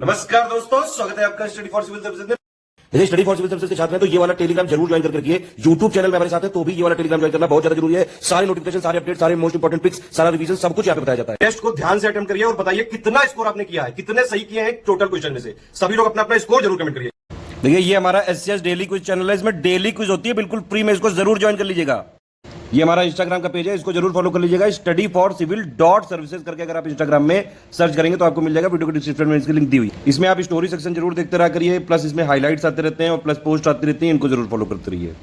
नमस्कार दोस्तों, स्वागत है आपका स्टडी फॉर सिविल सर्विसेज में। जैसे स्टडी फॉर सिविल सर्विसेज के छात्र हैं तो ये वाला टेलीग्राम जरूर ज्वाइन करके रखिए। यूट्यूब चैनल में हमारे साथ है तो भी ये वाला टेलीग्राम ज्वाइन करना बहुत ज्यादा जरूरी है। सारे नोटिफिकेशन, सारे अपडेट, सारे मोस्ट इंपोर्टेंट पिक्स, सारा रिवीजन सब कुछ यहाँ पे बताया जाता है। टेस्ट को ध्यान से अटेम्प्ट करिए और बताइए कितना स्कोर आपने किया है, कितने सही किए हैं टोटल क्वेश्चन में से। सभी लोग अपना अपना स्कोर जरूर कमेंट करिए। देखिए ये हमारा एससीएस डेली क्विज चैनल है, इसमें डेली क्विज होती है, बिल्कुल फ्री में, इसको जरूर ज्वाइन कर लीजिएगा। ये हमारा इंस्टाग्राम का पेज है, इसको जरूर फॉलो कर लीजिएगा। Study for civil dot services करके अगर आप इंस्टाग्राम में सर्च करेंगे तो आपको मिल जाएगा। वीडियो के डिस्क्रिप्शन में इसकी लिंक दी हुई। इसमें आप स्टोरी सेक्शन जरूर देखते रहा करिए, प्लस इसमें हाईलाइट्स आते रहते हैं और प्लस पोस्ट आती रहती है, इनको जरूर फॉलो करते रहिए।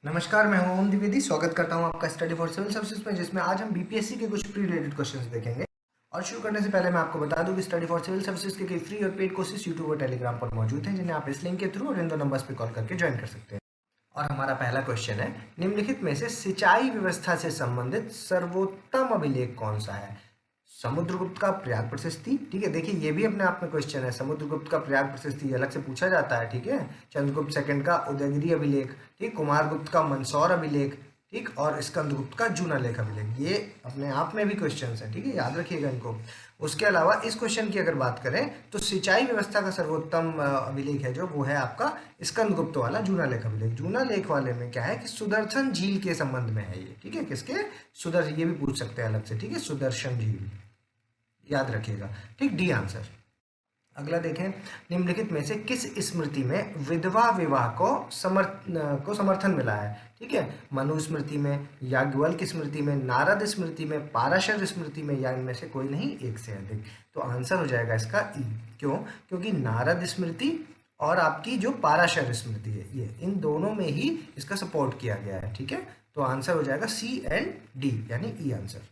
नमस्कार, मैं हूं ओम द्विवेदी। स्वागत करता हूं आपका स्टडी फॉर सिविल सर्विसेज में, जिसमें आज हम बीपीएससी के कुछ प्री रिलेटेड क्वेश्चंस देखेंगे। और शुरू करने से पहले मैं आपको बता दूं कि स्टडी फॉर सिविल सर्विसेज के कई फ्री और पेड कोर्सेज यूट्यूब और टेलीग्राम पर मौजूद हैं, जिन्हें आप इस लिंक के थ्रू और इन दो नंबर्स पर कॉल करके ज्वाइन कर सकते हैं। और हमारा पहला क्वेश्चन है, निम्नलिखित में से सिंचाई व्यवस्था से संबंधित सर्वोत्तम अभिलेख कौन सा है? समुद्रगुप्त का प्रयाग प्रशस्ति, ठीक है। देखिए ये भी अपने आप में क्वेश्चन है। समुद्रगुप्त का प्रयाग प्रशस्ति अलग से पूछा जाता है, ठीक है। चंद्रगुप्त सेकंड का उदयगिरी अभिलेख, ठीक। कुमारगुप्त का मंदसौर अभिलेख, ठीक। और स्कंदगुप्त का जूना लेख अभिलेख, ये अपने आप में भी क्वेश्चन है, ठीक है, याद रखिएगा इनको। उसके अलावा इस क्वेश्चन की अगर बात करें तो सिंचाई व्यवस्था का सर्वोत्तम अभिलेख है जो, वो है आपका स्कंदगुप्त वाला जूना लेख अभिलेख। जूना लेख वाले में क्या है कि सुदर्शन झील के संबंध में है ये, ठीक है। किसके? सुदर्शन, ये भी पूछ सकते हैं अलग से, ठीक है, सुदर्शन झील, याद रखिएगा, ठीक। D answer. अगला देखें, निम्नलिखित में से किस स्मृति में विधवा विवाह को समर्थन मिला है? ठीक है, मनु स्मृति में, याज्ञवल्क्य स्मृति में, नारद स्मृति में, पाराशर स्मृति में, या इनमें से कोई नहीं, एक से अधिक। तो आंसर हो जाएगा इसका ई। क्यों? क्योंकि नारद स्मृति और आपकी जो पाराशर स्मृति है, ये इन दोनों में ही इसका सपोर्ट किया गया है, ठीक है। तो आंसर हो जाएगा सी एंड डी, यानी ई आंसर।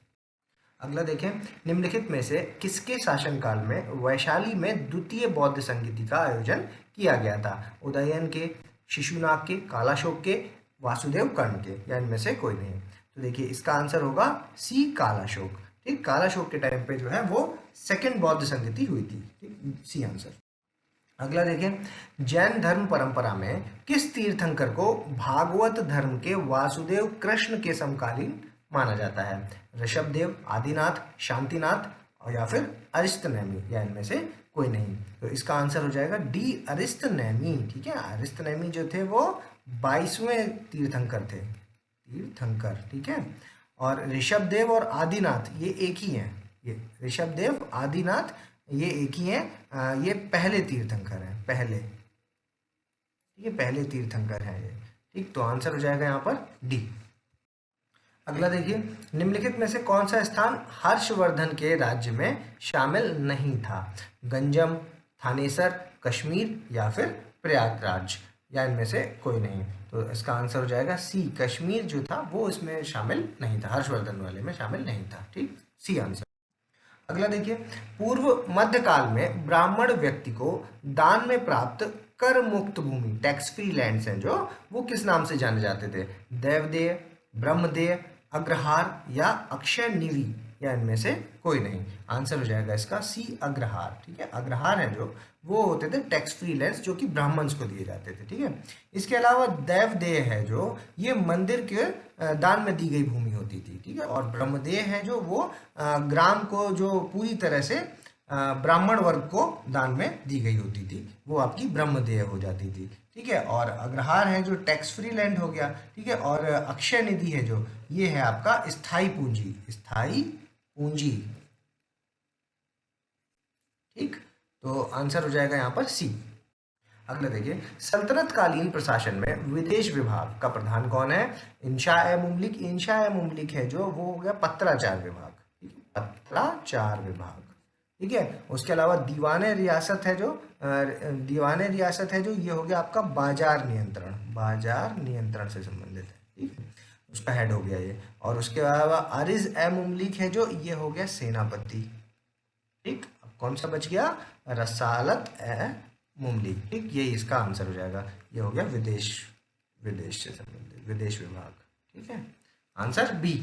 अगला देखें, निम्नलिखित में से किसके शासनकाल में वैशाली में द्वितीय बौद्ध संगीति का आयोजन किया गया था? उदयन के, शिशुनाग के, कालाशोक के, वासुदेव कर्ण के, या इनमें से कोई नहीं। तो देखिए इसका आंसर होगा सी, कालाशोक, ठीक। कालाशोक के टाइम पे जो है वो सेकंड बौद्ध संगीति हुई थी, ठीक, सी आंसर। अगला देखें, जैन धर्म परंपरा में किस तीर्थंकर को भागवत धर्म के वासुदेव कृष्ण के समकालीन माना जाता है? ऋषभदेव, आदिनाथ, शांतिनाथ, और या फिर अरिस्तनेमी, या इनमें से कोई नहीं। तो इसका आंसर हो जाएगा डी, अरिस्तनेमी, ठीक है। अरिस्तनेमी जो थे वो 22वें तीर्थंकर थे, तीर्थंकर, ठीक है। और ऋषभदेव और आदिनाथ ये एक ही हैं। ये ऋषभदेव, आदिनाथ ये एक ही हैं। ये पहले तीर्थंकर हैं, पहले, ठीक है, पहले तीर्थंकर हैं ये, ठीक। तो आंसर हो जाएगा यहाँ पर डी। अगला देखिए, निम्नलिखित में से कौन सा स्थान हर्षवर्धन के राज्य में शामिल नहीं था? गंजम, थानेसर, कश्मीर, या फिर प्रयागराज, या इनमें से कोई नहीं। तो इसका आंसर हो जाएगा सी, कश्मीर जो था वो इसमें शामिल नहीं था, हर्षवर्धन वाले में शामिल नहीं था, ठीक, सी आंसर। अगला देखिए, पूर्व मध्यकाल में ब्राह्मण व्यक्ति को दान में प्राप्त कर मुक्त भूमि, टैक्स फ्री लैंड्स हैं जो, वो किस नाम से जाने जाते थे? देवदेय, ब्रह्मदेय, अग्रहार, या अक्षय निधि, या इनमें से कोई नहीं। आंसर हो जाएगा इसका सी, अग्रहार, ठीक है। अग्रहार है जो, वो होते थे टैक्स फ्री लैंड्स जो कि ब्राह्मण्स को दिए जाते थे, ठीक है। इसके अलावा देवदेय है जो, ये मंदिर के दान में दी गई भूमि होती थी, ठीक है। और ब्रह्मदेय है जो, वो ग्राम को जो पूरी तरह से ब्राह्मण वर्ग को दान में दी गई होती थी, वो आपकी ब्रह्मदेय हो जाती थी, ठीक है। और अग्रहार है जो टैक्स फ्री लैंड हो गया, ठीक है। और अक्षय निधि है जो, ये है आपका स्थायी पूंजी, स्थायी पूंजी, ठीक। तो आंसर हो जाएगा यहाँ पर सी। अगला देखिए, सल्तनत कालीन प्रशासन में विदेश विभाग का प्रधान कौन है? इंशा ए मुमलिक, इंशा ए मुमलिक है जो, वो हो गया पत्राचार विभाग, ठीक है, पत्राचार विभाग, ठीक है। उसके अलावा दीवाने रियासत है जो, दीवाने रियासत है जो, ये हो गया आपका बाजार नियंत्रण, बाजार नियंत्रण से संबंधित है, ठीक है, उसका हेड हो गया ये। और उसके अलावा अरिज ए मुमलिक है जो, ये हो गया सेनापति, ठीक। अब कौन सा बच गया? रसालत ए मुमलिक, ठीक, यही इसका आंसर हो जाएगा। ये हो गया विदेश, विदेश से संबंधित, विदेश विभाग, ठीक है, आंसर बी।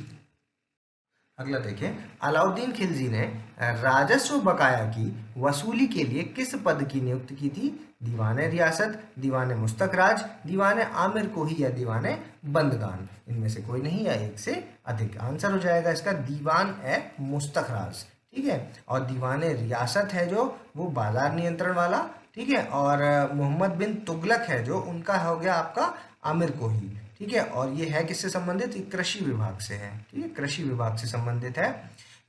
अगला देखें, अलाउद्दीन खिलजी ने राजस्व बकाया की वसूली के लिए किस पद की नियुक्ति की थी? दीवाने रियासत, दीवाने मुस्तखराज, दीवाने आमिर कोही, या दीवाने बंदगान, इनमें से कोई नहीं, या एक से अधिक। आंसर हो जाएगा इसका दीवान ए मुस्तखराज, ठीक है। और दीवाने रियासत है जो, वो बाजार नियंत्रण वाला, ठीक है। और मोहम्मद बिन तुगलक है जो, उनका हो गया आपका आमिर कोही, ठीक है। और ये है किससे संबंधित, ये कृषि विभाग से है, ठीक है, कृषि विभाग से संबंधित है।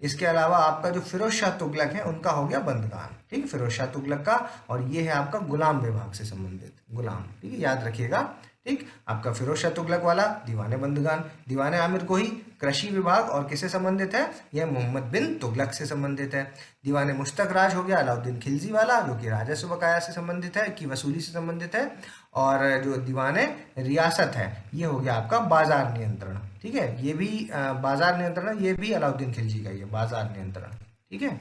इसके अलावा आपका जो फिरोज शाह तुगलक है उनका हो गया बंदगान, ठीक है, फिरोज शाह तुगलक का। और ये है आपका गुलाम विभाग से संबंधित, गुलाम, ठीक है, याद रखिएगा, ठीक। आपका फिरोज शाह तुगलक वाला दीवाने बंदगान, दीवाने आमिर कोही कृषि विभाग और किससे संबंधित है, यह मोहम्मद बिन तुगलक से संबंधित है। दीवाने मुश्तक राज हो गया अलाउद्दीन खिलजी वाला, जो कि राजस्व बकाया से संबंधित है, की वसूली से संबंधित है। और जो दीवाने रियासत है ये हो गया आपका बाजार नियंत्रण, ठीक है, ये भी बाजार नियंत्रण, ये भी अलाउद्दीन खिलजी का, ये बाजार नियंत्रण, ठीक है।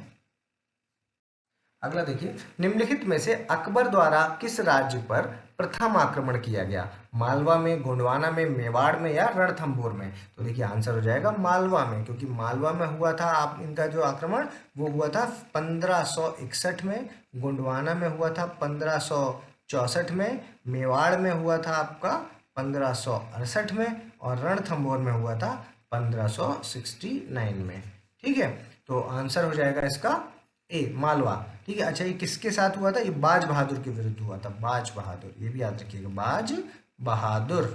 अगला देखिए, निम्नलिखित में से अकबर द्वारा किस राज्य पर प्रथम आक्रमण किया गया, मालवा में, गोंडवाना में, मेवाड़ में या रणथंभौर में। तो देखिए आंसर हो जाएगा मालवा में, क्योंकि मालवा में हुआ था आप इनका जो आक्रमण वो हुआ था 1561 में, गोंडवाना में हुआ था 1564 में, मेवाड़ में हुआ था आपका 1568 में, और रणथंभौर में हुआ था 1569 में, ठीक है। तो आंसर हो जाएगा इसका ए, मालवा, ठीक है। अच्छा, ये किसके साथ हुआ था, ये बाज बहादुर के विरुद्ध हुआ था, बाज बहादुर, ये भी याद रखिएगा, बाज बहादुर,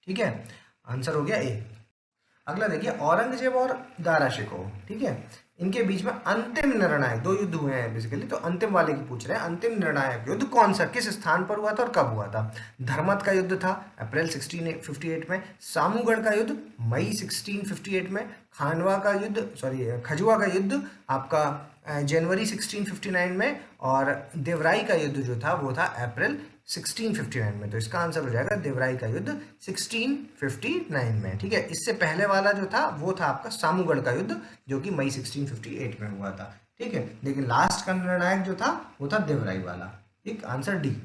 ठीक है। आंसर हो गया ए। अगला देखिए, औरंगजेब और दारा शिकोह, ठीक है, इनके बीच में अंतिम निर्णायक 2 युद्ध हुए हैं बेसिकली, तो अंतिम वाले की पूछ रहे हैं। अंतिम निर्णायक युद्ध कौन सा, किस स्थान पर हुआ था और कब हुआ था। धर्मत का युद्ध था अप्रैल 1658 में, सामूगढ़ का युद्ध मई 1658 में, खानवा का युद्ध खजुआ का युद्ध आपका जनवरी 1659 में, और देवराई का युद्ध जो था वो था अप्रैल 1659 में। तो इसका आंसर हो जाएगा देवराई का युद्ध 1659 में, ठीक है। इससे पहले वाला जो था वो था आपका सामूगढ़ का युद्ध, जो कि मई 1658 में हुआ था, ठीक है। लेकिन लास्ट का निर्णायक जो था वो था देवराई वाला, ठीक, आंसर डी।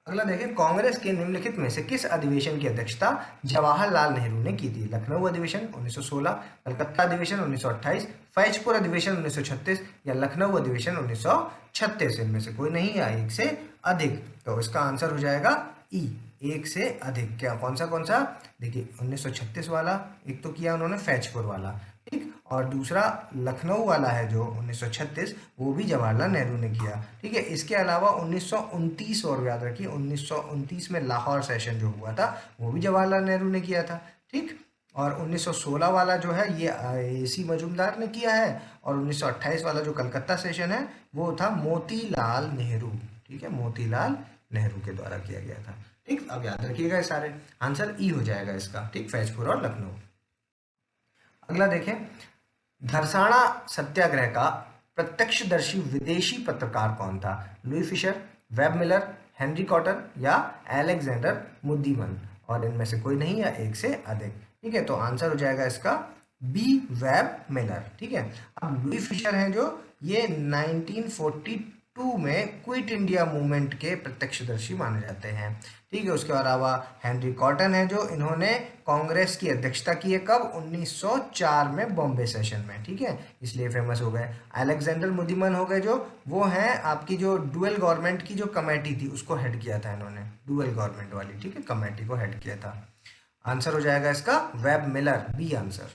अगला देखें, कांग्रेस के निम्नलिखित में से किस अधिवेशन की अध्यक्षता जवाहरलाल नेहरू ने की थी, लखनऊ अधिवेशन 1916, कलकत्ता अधिवेशन 1928, फैजपुर अधिवेशन 1936 या लखनऊ अधिवेशन 1936, इनमें से कोई नहीं है, एक से अधिक। तो इसका आंसर हो जाएगा ई, एक से अधिक। क्या कौन सा देखिए, 1936 वाला एक तो किया उन्होंने, फैजपुर वाला, ठीक, और दूसरा लखनऊ वाला है जो 1936, वो भी जवाहरलाल नेहरू ने किया, ठीक है। इसके अलावा 1929 और याद रखिए, 1929 में लाहौर सेशन जो हुआ था वो भी जवाहरलाल नेहरू ने किया था, ठीक। और 1916 वाला जो है ये AC मजूमदार ने किया है, और 1928 वाला जो कलकत्ता सेशन है वो था मोतीलाल नेहरू, ठीक है, मोतीलाल नेहरू के द्वारा किया गया था, ठीक। अब याद रखिएगा ये सारे, आंसर ई हो जाएगा इसका, ठीक, फैजपुर और लखनऊ। अगला देखें, धरसाना सत्याग्रह का प्रत्यक्षदर्शी विदेशी पत्रकार कौन था, Louis Fischer, web Miller, Henry cotton या अलेक्जेंडर मुद्दीमन, और इनमें से कोई नहीं या एक से अधिक, ठीक है। तो आंसर हो जाएगा इसका बी, वेब मिलर, ठीक है। अब लुई फिशर हैं जो, ये 1942 में क्विट इंडिया मूवमेंट के प्रत्यक्षदर्शी माने जाते हैं, ठीक है। उसके अलावा हेनरी कॉटन है जो, इन्होंने कांग्रेस की अध्यक्षता की है कब, 1904 में बॉम्बे सेशन में, ठीक है, इसलिए फेमस हो गए। अलेक्जेंडर मुदिमन हो गए जो, वो हैं आपकी जो डुअल गवर्नमेंट की जो कमेटी थी उसको हेड किया था इन्होंने, डुअल गवर्नमेंट वाली, ठीक है, कमेटी को हेड किया था। आंसर हो जाएगा इसका वेब मिलर, बी आंसर।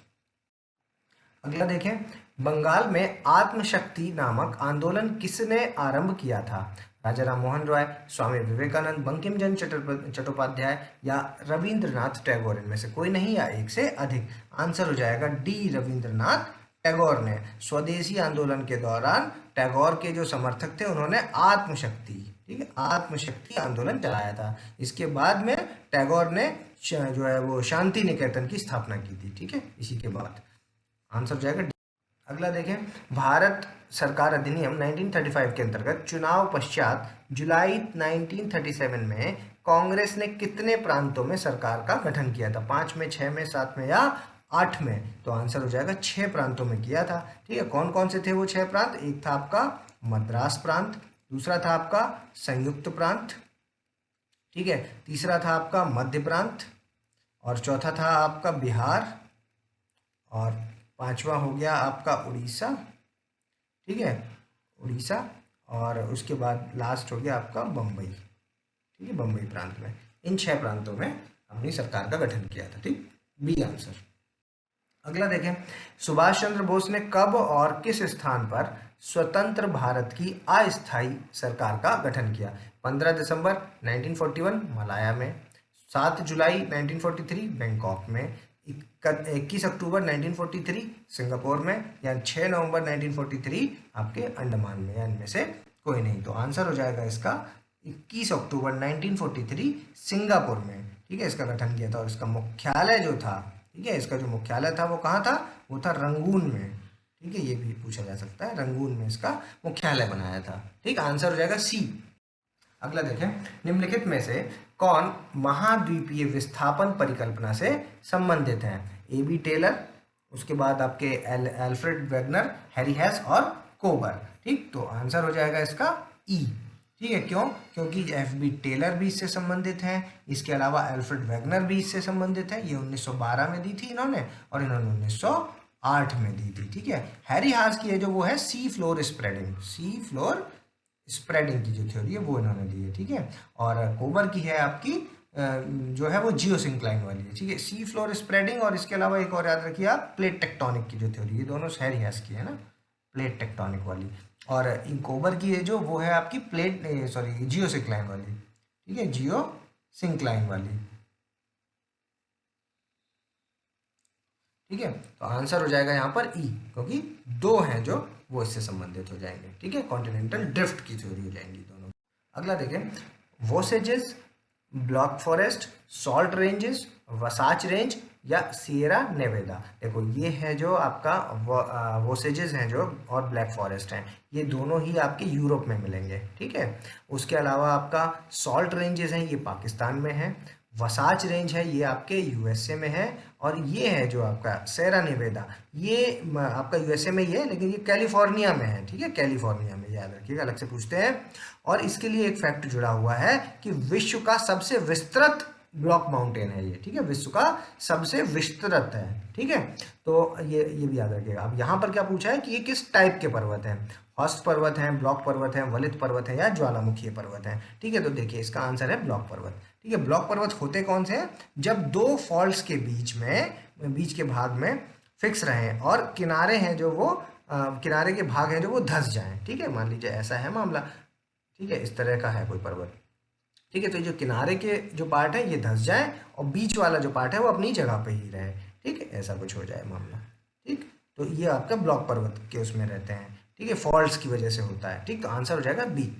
अगला देखें, बंगाल में आत्मशक्ति नामक आंदोलन किसने आरंभ किया था, राजा राम मोहन रॉय, स्वामी विवेकानंद, बंकिम चंद्र चट्टोपाध्याय या रविंद्रनाथ टैगोर, इनमें से कोई नहीं या एक से अधिक। आंसर हो जाएगा डी, रविंद्रनाथ टैगोर ने। स्वदेशी आंदोलन के दौरान टैगोर के जो समर्थक थे उन्होंने आत्मशक्ति, ठीक है, आत्मशक्ति आंदोलन चलाया था। इसके बाद में टैगोर ने जो है वो शांति निकेतन की स्थापना की थी, ठीक है, इसी के बाद। आंसर हो जाएगा डी। अगला देखें, भारत सरकार अधिनियम 1935 के अंतर्गत चुनाव पश्चात जुलाई 1937 में कांग्रेस ने कितने प्रांतों में सरकार का गठन किया था, 5 में, 6 में, 7 में या 8 में। तो आंसर हो जाएगा 6 प्रांतों में किया था, ठीक है। कौन कौन से थे वो 6 प्रांत, एक था आपका मद्रास प्रांत, दूसरा था आपका संयुक्त प्रांत, ठीक है, तीसरा था आपका मध्य प्रांत, और चौथा था आपका बिहार, और पांचवा हो गया आपका उड़ीसा, ठीक है, उड़ीसा, और उसके बाद लास्ट हो गया आपका बम्बई, ठीक है, बम्बई प्रांत में। इन 6 प्रांतों में अपनी सरकार का गठन किया था, ठीक, बी आंसर। अगला देखें, सुभाष चंद्र बोस ने कब और किस स्थान पर स्वतंत्र भारत की अस्थायी सरकार का गठन किया? 15 दिसंबर 1941 मलाया में, 7 जुलाई 1943 बैंकॉक में, 21 अक्टूबर 1943 सिंगापुर में, या 6 नवंबर 1943 आपके अंडमान में, या इनमें से कोई नहीं। तो आंसर हो जाएगा इसका 21 अक्टूबर 1943 सिंगापुर में, ठीक है, इसका गठन किया था। और इसका मुख्यालय जो था, ठीक है, इसका जो मुख्यालय था वो कहाँ था? वो था रंगून में, ठीक है, ये भी पूछा जा सकता है, रंगून में इसका मुख्यालय बनाया था, ठीक। आंसर हो जाएगा सी। अगला देखें, निम्नलिखित में से कौन महाद्वीपीय विस्थापन परिकल्पना से संबंधित है? ए.बी. टेलर, उसके बाद आपके एल्फ्रेड वेगनर, हैरी हेस और कोबर, ठीक। तो आंसर हो जाएगा इसका ई, ठीक है। क्यों? क्योंकि एफ.बी. टेलर भी इससे संबंधित हैं, इसके अलावा एल्फ्रेड वेगनर भी इससे संबंधित है। ये 1912 में दी थी इन्होंने, और इन्होंने 1908 में दी थी, ठीक है। हैरी हास की है जो वो है sea floor spreading, sea floor spreading की जो थ्योरी है वो इन्होंने दी है, ठीक है। और कोबर की है आपकी जो है वो जियोसिंक्लाइन वाली है, ठीक है। सी फ्लोर स्प्रेडिंग, और इसके अलावा एक और याद रखिए आप, प्लेट टेक्टोनिक की जो थ्योरी, ये दोनों हैरी हास की है ना, प्लेट टेक्टोनिक वाली। और कोबर की है जो वो है आपकी जियोसिंक्लाइन वाली, ठीक है, जियोसिंक्लाइन वाली, ठीक है। तो आंसर हो जाएगा यहाँ पर ई, क्योंकि दो हैं जो वो इससे संबंधित हो जाएंगे, ठीक है, कॉन्टिनेंटल ड्रिफ्ट की थ्योरी हो जाएंगी दोनों। अगला देखें, Vosges, Black Forest, Salt Ranges, Wasatch Range या सिएरा नेवेदा। देखो ये है जो आपका वोसेजेस हैं जो, और ब्लैक फॉरेस्ट हैं, ये दोनों ही आपके यूरोप में मिलेंगे, ठीक है। उसके अलावा आपका सॉल्ट रेंजेस हैं, ये पाकिस्तान में है। वसाच रेंज है, ये आपके यूएसए में है। और ये है जो आपका सिएरा नेवेदा, ये आपका यूएसए में ही है, लेकिन ये कैलिफोर्निया में है, ठीक है, कैलिफोर्निया में, याद रखिएगा, अलग से पूछते हैं। और इसके लिए एक फैक्ट जुड़ा हुआ है कि विश्व का सबसे विस्तृत ब्लॉक माउंटेन है ये, ठीक है, विश्व का सबसे विस्तृत है, ठीक है। तो ये भी याद रखिएगा। अब यहाँ पर क्या पूछा है कि ये किस टाइप के पर्वत हैं? हॉस्ट पर्वत हैं, ब्लॉक पर्वत हैं, वलित पर्वत हैं, या ज्वालामुखी पर्वत हैं, ठीक है। तो देखिए इसका आंसर है ब्लॉक पर्वत, ठीक है। ब्लॉक पर्वत होते कौन से हैं? जब दो फॉल्ट्स के बीच के भाग में फिक्स रहें और किनारे हैं जो वो किनारे के भाग हैं जो वो धंस जाएं, ठीक है। मान लीजिए ऐसा है मामला, ठीक है, इस तरह का है कोई पर्वत, ठीक है। तो जो किनारे के जो पार्ट है ये धंस जाए और बीच वाला जो पार्ट है वो अपनी जगह पे ही रहे, ठीक है, ऐसा कुछ हो जाए मामला, ठीक। तो ये आपका ब्लॉक पर्वत के उसमें रहते हैं, ठीक है, फॉल्ट्स की वजह से होता है, ठीक। तो आंसर हो जाएगा बी।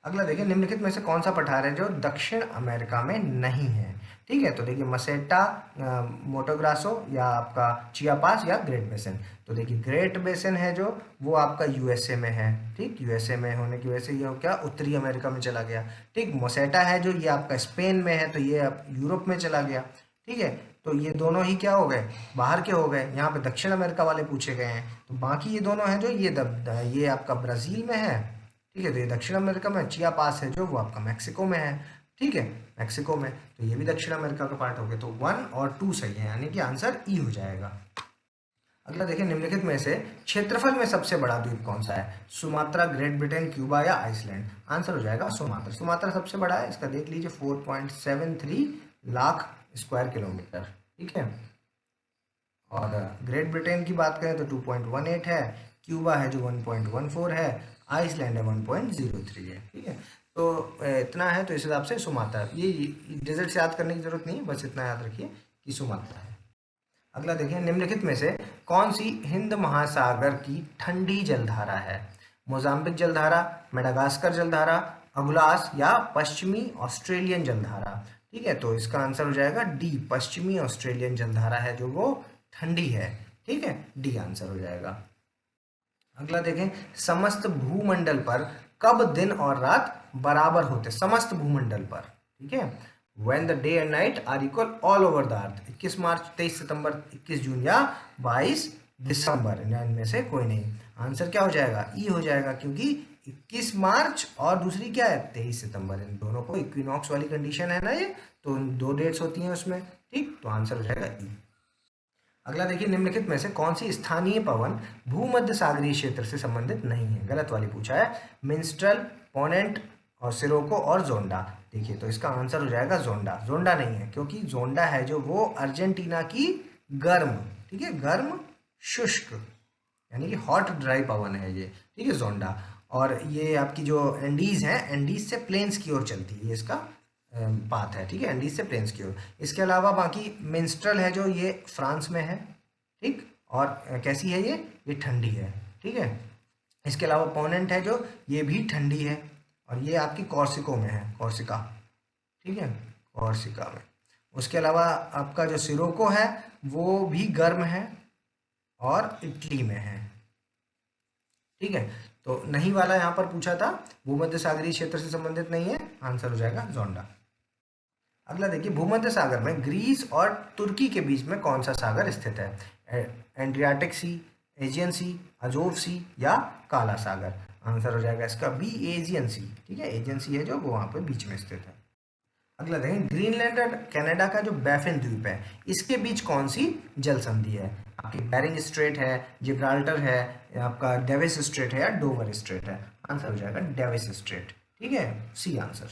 अगला देखिए, निम्नलिखित में से कौन सा पठार है जो दक्षिण अमेरिका में नहीं है? ठीक है, तो देखिए मसेटा, मोटोग्रासो, या आपका चियापास, या ग्रेट बेसिन। तो देखिए ग्रेट बेसिन है जो वो आपका यूएसए में है, ठीक, यूएसए में होने की वजह से ये क्या उत्तरी अमेरिका में चला गया, ठीक। मोसेटा है जो ये आपका स्पेन में है, तो ये अब यूरोप में चला गया, ठीक है। तो ये दोनों ही क्या हो गए, बाहर के हो गए। यहाँ पे दक्षिण अमेरिका वाले पूछे गए हैं, तो बाकी ये दोनों हैं जो ये आपका ब्राज़ील में है, ठीक है। तो ये दक्षिण अमेरिका में। चियापास है जो वो आपका मैक्सिको में है, ठीक है, मैक्सिको में। तो ये भी दक्षिण अमेरिका का पार्ट हो गया। तो 1 और 2 सही है, यानी कि आंसर ई हो जाएगा। अगला देखिए, निम्नलिखित में से क्षेत्रफल में सबसे बड़ा द्वीप कौन सा है? सुमात्रा, ग्रेट ब्रिटेन, क्यूबा, या आइसलैंड। आंसर हो जाएगा सुमात्रा। सुमात्रा सबसे बड़ा है, इसका देख लीजिए 4.73 लाख स्क्वायर किलोमीटर, ठीक है। और ग्रेट ब्रिटेन की बात करें तो 2.18 है, क्यूबा है जो 1.14 है, आइसलैंड है 1.03 है, ठीक है। तो इतना है, तो इस हिसाब से सुमात्रा, ये डिजिट्स याद करने की जरूरत नहीं है, बस इतना याद रखिए कि सुमात्रा है। अगला देखिए, निम्नलिखित में से कौन सी हिंद महासागर की ठंडी जलधारा है? मोजाम्बिक जलधारा, मेडागास्कर जलधारा, अगुलास, या पश्चिमी ऑस्ट्रेलियन जलधारा। ठीक है, तो इसका आंसर हो जाएगा डी, पश्चिमी ऑस्ट्रेलियन जलधारा है जो वो ठंडी है, ठीक है, डी आंसर हो जाएगा। अगला देखें, समस्त भूमंडल पर कब दिन और रात बराबर होते? समस्त भूमंडल पर, ठीक है, when the day and night are equal all over the earth। 21 मार्च, 23 सितंबर, 21 जून, या 22 दिसंबर, इनमें से कोई नहीं। आंसर क्या हो जाएगा? ई हो जाएगा, क्योंकि 21 मार्च और दूसरी क्या है 23 सितंबर, इन दोनों को इक्विनॉक्स वाली कंडीशन है ना ये, तो 2 डेट्स होती हैं उसमें, ठीक, तो आंसर हो जाएगा ई। अगला देखिए, निम्नलिखित में से कौन सी स्थानीय पवन भूमध्य सागरीय क्षेत्र से संबंधित नहीं है? गलत वाली पूछा है। मिंस्ट्रल, पोनेंट और सिरोको और जोंडा। देखिए, तो इसका आंसर हो जाएगा जोंडा। जोंडा नहीं है, क्योंकि जोंडा है जो वो अर्जेंटीना की गर्म, ठीक है, गर्म शुष्क यानी कि हॉट ड्राई पवन है ये, ठीक है, जोंडा। और ये आपकी जो एंडीज है, एंडीज से प्लेन्स की ओर चलती है, ये इसका पाथ है, ठीक है, एंडीज से प्लेन्स की ओर। इसके अलावा बाकी मिंस्ट्रल है जो ये फ्रांस में है, ठीक, और कैसी है ये ठंडी है, ठीक है। इसके अलावा पोनेंट है जो ये भी ठंडी है, और ये आपकी कॉर्सिको में है, कॉर्सिका, ठीक है, कॉर्सिका में। उसके अलावा आपका जो सिरोको है वो भी गर्म है और इटली में है, ठीक है। तो नहीं वाला यहाँ पर पूछा था, भूमध्य सागरीय क्षेत्र से संबंधित नहीं है, आंसर हो जाएगा जोंडा। अगला देखिए, भूमध्य सागर में ग्रीस और तुर्की के बीच में कौन सा सागर स्थित है? एड्रियाटिक सी, एजियन सी, अजोव सी या काला सागर? आंसर हो जाएगा इसका बी, एजियन सी, ठीक है, एजियन सी है जो वो वहाँ पे बीच में स्थित है। अगला देखें, ग्रीनलैंड और कनाडा का जो बैफिन द्वीप है, इसके बीच कौन सी जल संधि है? आपकी बेरिंग स्ट्रेट है, जिब्राल्टर है, आपका डेविस स्ट्रेट है या डोवर स्ट्रेट है? आंसर हो जाएगा डेविस स्ट्रेट, ठीक है, सी आंसर।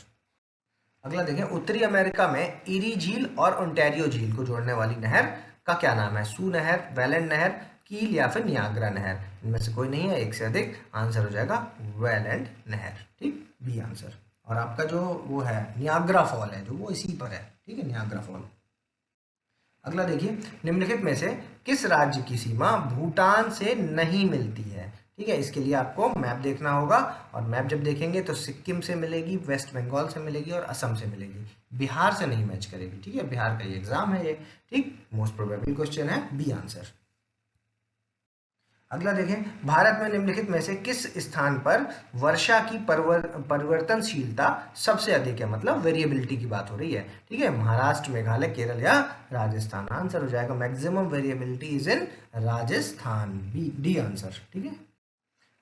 अगला देखें, उत्तरी अमेरिका में इरी झील और ओंटारियो झील को जोड़ने वाली नहर का क्या नाम है? सू नहर, वेलेंड नहर, कील या फिर नियाग्रा नहर? इनमें से कोई नहीं है, एक से अधिक। आंसर हो जाएगा वेलेंड नहर, ठीक, बी आंसर। और आपका जो वो है नियाग्रा फॉल है जो वो इसी पर है, ठीक है, नियाग्रा फॉल। अगला देखिए, निम्नलिखित में से किस राज्य की सीमा भूटान से नहीं मिलती है? ठीक है, इसके लिए आपको मैप देखना होगा, और मैप जब देखेंगे तो सिक्किम से मिलेगी, वेस्ट बंगाल से मिलेगी और असम से मिलेगी, बिहार से नहीं मैच करेगी, ठीक है, बिहार का ये एग्जाम है ये, ठीक, मोस्ट प्रोबेबल क्वेश्चन है, बी आंसर। अगला देखें, भारत में निम्नलिखित में से किस स्थान पर वर्षा की परिवर्तनशीलता सबसे अधिक है? मतलब वेरिएबिलिटी की बात हो रही है, ठीक है, महाराष्ट्र, मेघालय, केरल या राजस्थान? आंसर हो जाएगा maximum variability is in Rajasthan, B, D answer, ठीक है।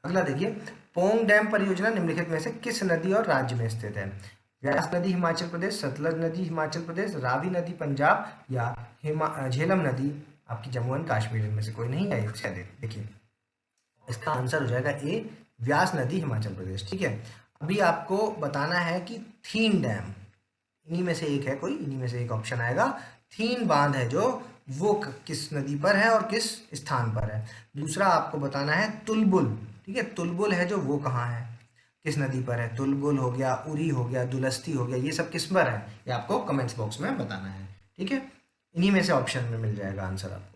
अगला देखिए, पोंग डैम परियोजना निम्नलिखित में से किस नदी और राज्य में स्थित है? व्यास नदी हिमाचल प्रदेश, सतलज नदी हिमाचल प्रदेश, रावी नदी पंजाब या झेलम नदी आपकी जम्मू एंड कश्मीर? इनमें से कोई नहीं है, एक से अधिक। देखिए इसका आंसर हो जाएगा ए, व्यास नदी हिमाचल प्रदेश, ठीक है। अभी आपको बताना है कि थीन डैम, इन्हीं में से एक है कोई, इन्हीं में से एक ऑप्शन आएगा। थीन बांध है जो वो किस नदी पर है और किस स्थान पर है? दूसरा आपको बताना है तुलबुल, ठीक है, तुलबुल है जो वो कहाँ है, किस नदी पर है? तुलबुल हो गया, उरी हो गया, दुलस्ती हो गया, ये सब किस पर है, ये आपको कमेंट्स बॉक्स में बताना है, ठीक है। इन्हीं में से ऑप्शन में मिल जाएगा आंसर आपको।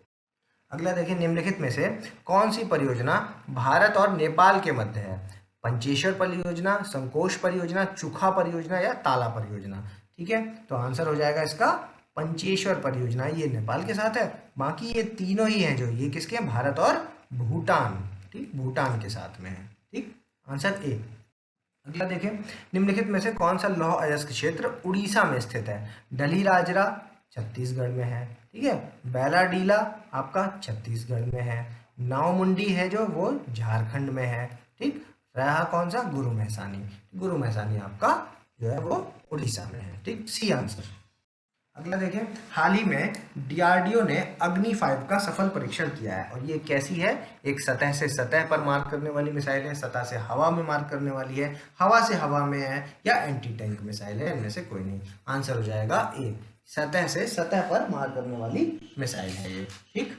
अगला देखिए, निम्नलिखित में से कौन सी परियोजना भारत और नेपाल के मध्य है? पंचेश्वर परियोजना, संकोश परियोजना, चुखा परियोजना या ताला परियोजना? ठीक है, तो आंसर हो जाएगा इसका पंचेश्वर परियोजना, ये नेपाल के साथ है। बाकी ये तीनों ही हैं जो ये किसके हैं? भारत और भूटान, ठीक, भूटान के साथ में है, ठीक, आंसर ए। अगला देखें, निम्नलिखित में से कौन सा लौह अयस्क क्षेत्र उड़ीसा में स्थित है? डलीराजरा छत्तीसगढ़ में है, ठीक है, बैलाडीला आपका छत्तीसगढ़ में है, नावमुंडी है जो वो झारखंड में है, ठीक, रहा कौन सा? गुरु महसानी, गुरु महसानी आपका जो है वो उड़ीसा में है, ठीक, सी आंसर। अगला देखें, हाल ही में डीआरडीओ ने अग्नि 5 का सफल परीक्षण किया है, और ये कैसी है? एक सतह से सतह पर मार करने वाली मिसाइल है, सतह से हवा में मार करने वाली है, हवा से हवा में है, या एंटी टैंक मिसाइल है? इनमें से कोई नहीं, आंसर हो जाएगा ए, सतह से सतह पर मार करने वाली मिसाइल है ये, ठीक।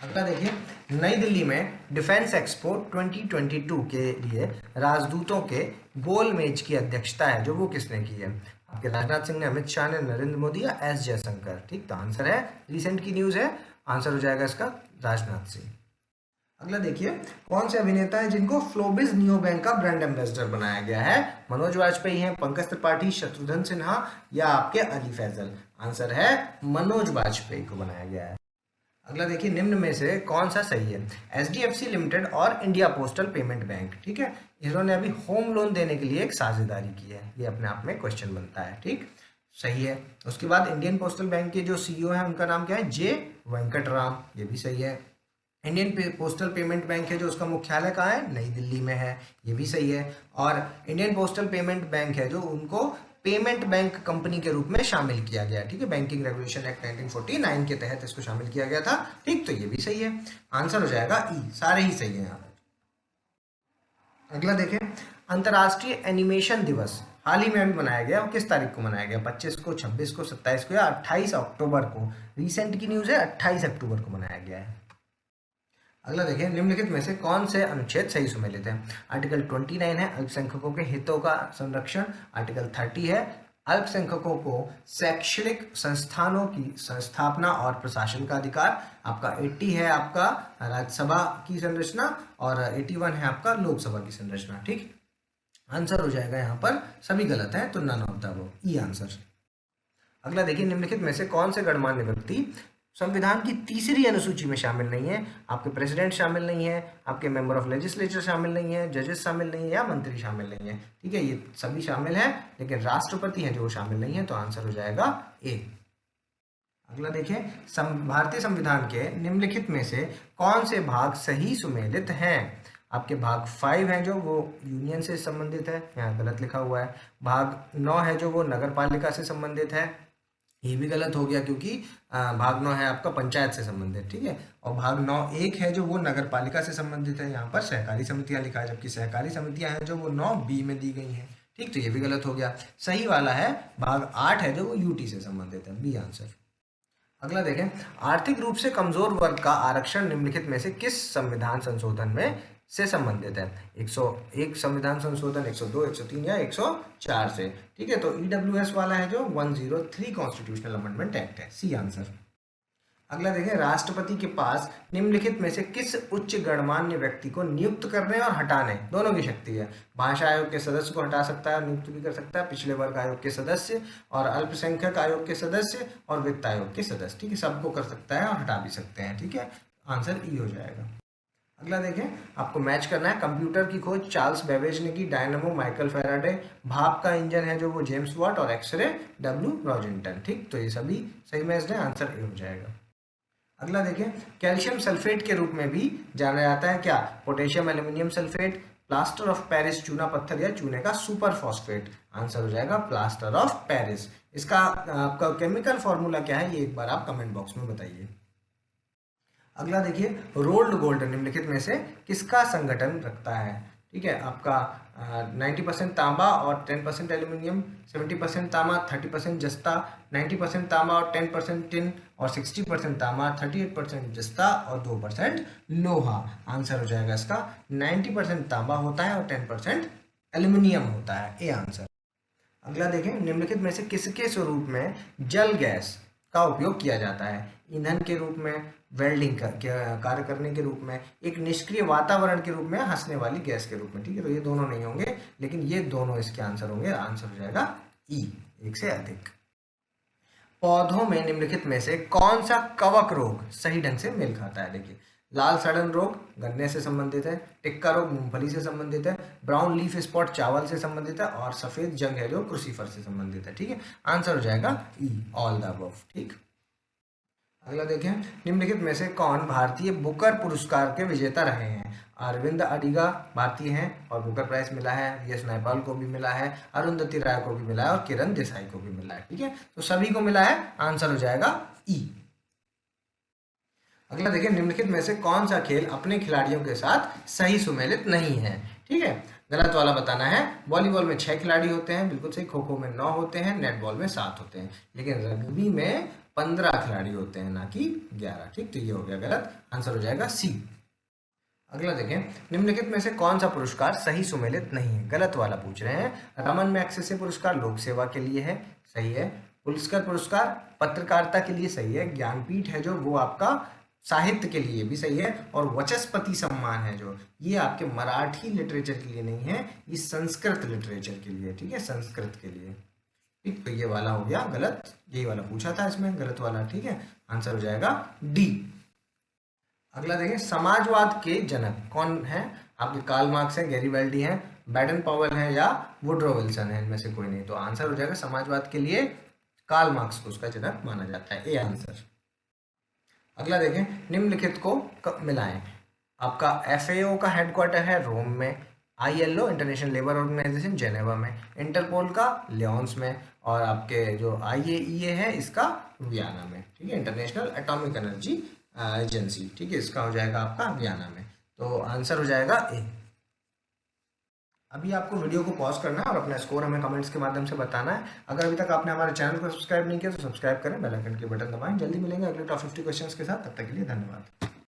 अगला देखिए, नई दिल्ली में डिफेंस एक्सपो 2022 के लिए राजदूतों के गोल मेज की अध्यक्षता है जो वो किसने की है? आपके राजनाथ सिंह ने, अमित शाह ने, नरेंद्र मोदी या एस जयशंकर? ठीक, तो आंसर है, रिसेंट की न्यूज है, आंसर हो जाएगा इसका राजनाथ सिंह। अगला देखिए, कौन से अभिनेता है जिनको फ्लोबिज नियो बैंक का ब्रांड एम्बेसडर बनाया गया है? मनोज वाजपेयी हैं, पंकज त्रिपाठी, शत्रुघ्न सिन्हा या आपके अली फैजल? आंसर है मनोज वाजपेयी को बनाया गया है। अगला देखिए, निम्न में से कौन सा सही है? एचडीएफसी लिमिटेड और इंडिया पोस्टल पेमेंट बैंक, ठीक है, इन्होंने अभी होम लोन देने के लिए एक साझेदारी की है, ये अपने आप में क्वेश्चन बनता है, ठीक, सही है। उसके बाद इंडियन पोस्टल बैंक के जो सीईओ है उनका नाम क्या है? जे वेंकटराम, ये भी सही है। इंडियन पोस्टल पेमेंट बैंक है जो उसका मुख्यालय कहाँ है? नई दिल्ली में है, ये भी सही है। और इंडियन पोस्टल पेमेंट बैंक है जो उनको पेमेंट बैंक कंपनी के रूप में शामिल किया गया, ठीक है, बैंकिंग रेगुलेशन एक्ट 1949 के तहत इसको शामिल किया गया था, ठीक, तो ये भी सही है, आंसर हो जाएगा ई, सारे ही सही है यहाँ पर। अगला देखें, अंतर्राष्ट्रीय एनिमेशन दिवस हाल ही में अभी बनाया गया, और किस तारीख को बनाया गया, 25 को, 26 को, 27 को या 28 अक्टूबर को। रिसेंट की न्यूज़ है, 28 अक्टूबर को बनाया गया है। अगला देखिए, निम्नलिखित में से कौन से अनुच्छेद सही सुमेलित है। आर्टिकल 29 है अल्पसंख्यकों के हितों का संरक्षण। आर्टिकल 30 है अल्पसंख्यकों को शैक्षणिक संस्थानों की संस्थापना और प्रशासन का अधिकार। आपका 80 है आपका राज्यसभा की संरचना, और 81 है आपका लोकसभा की संरचना। ठीक, आंसर हो जाएगा यहाँ पर, सभी गलत है तो none of the above, E answer. अगला देखिए, निम्नलिखित में से कौन से गणमान्य व्यक्ति संविधान की तीसरी अनुसूची में शामिल नहीं है। आपके प्रेसिडेंट शामिल नहीं है, आपके मेंबर ऑफ लेजिस्लेचर शामिल नहीं है, जजेस शामिल नहीं है, या मंत्री शामिल नहीं है। ठीक है, ये सभी शामिल हैं, लेकिन राष्ट्रपति हैं जो शामिल नहीं है, तो आंसर हो जाएगा ए। अगला देखिए, भारतीय संविधान के निम्नलिखित में से कौन से भाग सही सुमेलित हैं। आपके भाग 5 है जो वो यूनियन से संबंधित है, यहाँ गलत लिखा हुआ है। भाग 9 है जो वो नगर पालिका से संबंधित है, ये भी गलत हो गया क्योंकि भाग 9 है आपका पंचायत से संबंधित। ठीक है, और भाग 9(1) है जो वो नगर पालिका से संबंधित है, यहाँ पर सहकारी समितियां लिखा है, जबकि सहकारी समितियां हैं जो वो 9(b) में दी गई हैं। ठीक, तो ये भी गलत हो गया। सही वाला है भाग 8 है जो वो यूटी से संबंधित है, बी आंसर। अगला देखें, आर्थिक रूप से कमजोर वर्ग का आरक्षण निम्नलिखित में से किस संविधान संशोधन में से संबंधित है। 101 संविधान संशोधन, 102, 103 या 104 से। ठीक है, तो ईडब्ल्यूएस वाला है जो 103 कॉन्स्टिट्यूशनल अमेंडमेंट एक्ट है, सी आंसर। अगला देखें, राष्ट्रपति के पास निम्नलिखित में से किस उच्च गणमान्य व्यक्ति को नियुक्त करने और हटाने दोनों की शक्ति है। भाषा आयोग के सदस्य को हटा सकता है, नियुक्त भी कर सकता है, पिछले वर्ग आयोग के सदस्य और अल्पसंख्यक आयोग के सदस्य और वित्त आयोग के सदस्य। ठीक है, सबको कर सकता है और हटा भी सकते हैं। ठीक है, आंसर ई हो जाएगा। अगला देखें, आपको मैच करना है। कंप्यूटर की खोज चार्ल्स बेबेज ने की, डायनामो माइकल फैराडे, भाप का इंजन है जो वो जेम्स वाट, और एक्सरे डब्ल्यू रॉजिंटन। ठीक, तो ये सभी सही मैच है, आंसर ए हो जाएगा। अगला देखें, कैल्शियम सल्फेट के रूप में भी जाना जाता है क्या। Potassium aluminium sulphate, plaster of Paris चूना पत्थर, या चूने का सुपर फॉस्फेट। आंसर हो जाएगा प्लास्टर ऑफ पेरिस। इसका आपका केमिकल फॉर्मूला क्या है, ये एक बार आप कमेंट बॉक्स में बताइए। अगला देखिए, रोल्ड गोल्ड निम्नलिखित में से किसका संगठन रखता है। ठीक है, आपका 90% तांबा और 10% एल्यूमिनियम, 70% तांबा, 30% जस्ता, 90% तांबा और 10% टिन, और 60% तांबा, 38% जस्ता और 2% लोहा। आंसर हो जाएगा इसका 90% तांबा होता है और 10% एल्यूमिनियम होता है, ए आंसर। अगला देखें, निम्नलिखित में से किसके स्वरूप में जल गैस का उपयोग किया जाता है। ईंधन के रूप में, वेल्डिंग कार्य करने के रूप में, एक निष्क्रिय वातावरण के रूप में, हंसने वाली गैस के रूप में। ठीक है, तो ये दोनों नहीं होंगे, लेकिन ये दोनों इसके आंसर होंगे। आंसर हो जाएगा ई, एक से अधिक। पौधों में निम्नलिखित में से कौन सा कवक रोग सही ढंग से मेल खाता है। देखिए, लाल सड़न रोग गन्ने से संबंधित है, टिक्का रोग मूंगफली से संबंधित है, ब्राउन लीफ स्पॉट चावल से संबंधित है, और सफेद जंग है जो क्रूसीफर से संबंधित है। ठीक है, आंसर हो जाएगा ई, ऑल द अबव। ठीक, अगला देखें, निम्नलिखित में से कौन भारतीय बुकर पुरस्कार के विजेता रहे हैं। अरविंद अडिगा भारतीय हैं और बुकर प्राइज मिला है, वी एस नायपाल को भी मिला है, अरुंधति राय को भी मिला है, और किरण देसाई को भी मिला है। ठीक है, तो सभी को मिला है, आंसर हो जाएगा ई। अगला देखिए, निम्नलिखित में से कौन सा खेल अपने खिलाड़ियों के साथ सही सुमेलित नहीं है। ठीक है, गलत वाला बताना है। वॉलीबॉल में 6 खिलाड़ी होते हैं, बिल्कुल सही। खो खो में 9 होते हैं, नेटबॉल में 7 होते हैं, लेकिन रग्बी में 15 खिलाड़ी होते हैं, ना कि 11। ठीक, तो ये हो गया गलत, आंसर हो जाएगा सी। अगला देखें, निम्नलिखित में से कौन सा पुरस्कार सही सुमेलित नहीं है। गलत वाला पूछ रहे हैं। रमन मैग्सेसे पुरस्कार लोक सेवा के लिए है, सही है। पुरस्कार पुरस्कार पत्रकारिता के लिए, सही है। ज्ञानपीठ है जो वो आपका साहित्य के लिए भी सही है, और वचस्पति सम्मान है जो ये आपके मराठी लिटरेचर के लिए नहीं है, ये संस्कृत लिटरेचर के लिए। ठीक है, संस्कृत के लिए। ठीक, तो ये वाला हो गया गलत, यही वाला पूछा था इसमें, गलत वाला। ठीक है, आंसर हो जाएगा डी। अगला देखें, समाजवाद के जनक कौन है। आपके कार्ल मार्क्स है, गैरीबल्डी है, बैडन पावेल है, या वुड्रो विल्सन है, इनमें से कोई नहीं। तो आंसर हो जाएगा समाजवाद के लिए कार्ल मार्क्स को उसका जनक माना जाता है, ए आंसर। अगला देखें, निम्नलिखित को मिलाएं। आपका FAO का हेडक्वार्टर है रोम में, ILO international labour organisation Geneva में, इंटरपोल का लियोन्स में, और आपके जो IAEA है इसका वियना में। ठीक है, इंटरनेशनल एटॉमिक एनर्जी एजेंसी। ठीक है, इसका हो जाएगा आपका वियना में, तो आंसर हो जाएगा ए। अभी आपको वीडियो को पॉज करना है और अपना स्कोर हमें कमेंट्स के माध्यम से बताना है। अगर अभी तक आपने हमारे चैनल को सब्सक्राइब नहीं किया तो सब्सक्राइब करें, बेल आइकन के बटन दबाएं। जल्दी मिलेंगे अगले टॉप 50 क्वेश्चंस के साथ, तब तक के लिए धन्यवाद।